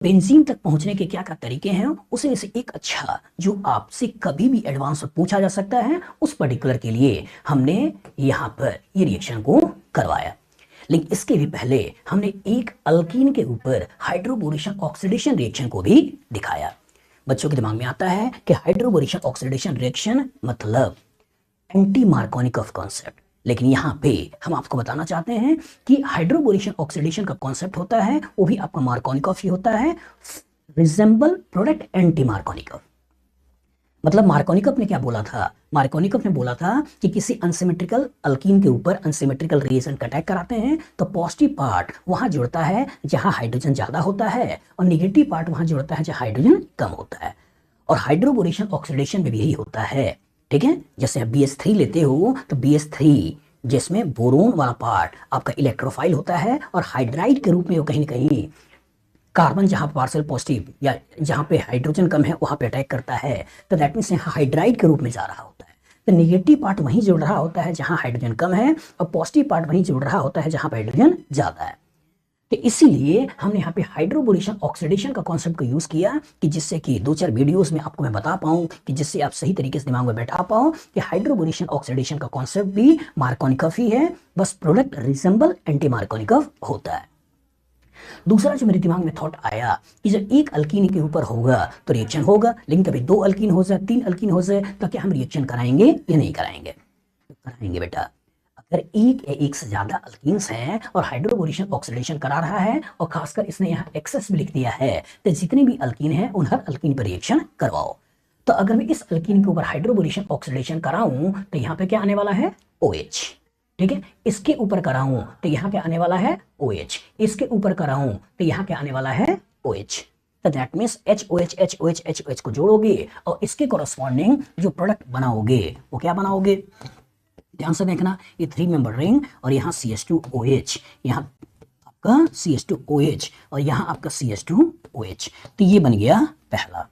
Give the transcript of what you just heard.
Benzene तक पहुंचने के क्या क्या तरीके हैं, उसे से एक अच्छा जो आपसे कभी भी एडवांस में पूछा जा सकता है, उस पर्टिकुलर के लिए हमने यहां पर ये रिएक्शन को करवाया। लेकिन इसके भी पहले हमने एक अल्कीन के ऊपर हाइड्रोबोरेशन ऑक्सीडेशन रिएक्शन को भी दिखाया। बच्चों के दिमाग में आता है कि हाइड्रोबोरेशन ऑक्सीडेशन रिएक्शन मतलब एंटी मार्कोनिकॉफ कॉन्सेप्ट, लेकिन यहां पे हम आपको बताना चाहते हैं कि हाइड्रोबोरेशन ऑक्सीडेशन का कॉन्सेप्ट होता है वो भी आपका मार्कोनिकॉफ ही होता है, रिजेंबल प्रोडक्ट एंटी मार्कोनिकॉफ। मतलब मार्कोनिकॉफ ने क्या बोला था, मार्कोनिकॉफ ने बोला था कि किसी अनसिमेट्रिकल अल्कीन के ऊपर अनसिमेट्रिकल रिएजेंट अटैक कराते हैं तो पॉजिटिव पार्ट वहां जुड़ता है जहां हाइड्रोजन ज्यादा होता है और निगेटिव पार्ट वहां जुड़ता है जहां हाइड्रोजन कम होता है। और हाइड्रोबोरेशन ऑक्सीडेशन में भी यही होता है, ठीक है। जैसे आप BH3 लेते हो तो BH3 जिसमें बोरोन वाला पार्ट आपका इलेक्ट्रोफाइल होता है और हाइड्राइड के रूप में वो कहीं ना कहीं कार्बन जहां पार्शियल पॉजिटिव या जहां पे हाइड्रोजन कम है वहां पे अटैक करता है, तो दैट मीन्स यहाँ हाइड्राइड के रूप में जा रहा होता है। तो निगेटिव पार्ट वहीं जुड़ रहा होता है जहां हाइड्रोजन कम है और पॉजिटिव पार्ट वहीं जुड़ रहा होता है जहां हाइड्रोजन ज्यादा है। तो इसीलिए हमने यहाँ पे हाइड्रोबोरेशन ऑक्सीडेशन का कॉन्सेप्ट को यूज किया कि जिससे कि 2-4 वीडियोस में आपको मैं बता पाऊं कि जिससे आप सही तरीके से दिमाग में बैठा पाओ कि हाइड्रोबोरेशन ऑक्सीडेशन का कॉन्सेप्ट भी मार्कोनिकॉफ ही है, बस प्रोडक्ट रिजेंबल एंटी मार्कोनिकॉफ होता है। दूसरा जो मेरे दिमाग में थॉट आया कि जब एक अल्कीन के ऊपर होगा तो रिएक्शन होगा, लेकिन कभी 2 अल्कीन हो जाए 3 अल्कीन हो जाए तो क्या हम रिएक्शन कराएंगे या नहीं कराएंगे? कराएंगे बेटा। अगर एक या एक से ज्यादा अल्कीन्स हैं और हाइड्रोबोरेशन ऑक्सीडेशन करा रहा है और खासकर इसने यहाँ एक्सेस भी लिख दिया है तो जितने भी अल्कीन हैं उन हर अल्कीन पर रिएक्शन करवाओ। तो अगर मैं इस अल्कीन के ऊपर हाइड्रोबोरेशन ऑक्सीडेशन कराऊं तो यहाँ पे क्या आने वाला है OH, ठीक है। इसके ऊपर कराऊं तो यहाँ क्या आने वाला है OH, इसके ऊपर कराऊं तो यहाँ क्या आने वाला है OH। तो दैट मीन्स HOH को जोड़ोगे और इसके कॉरस्पॉन्डिंग जो प्रोडक्ट बनाओगे वो क्या बनाओगे, ध्यान से देखना, ये 3 मेंबर रिंग और यहाँ CH2OH, यहाँ आपका CH2OH और यहाँ आपका CH2OH, तो ये बन गया पहला।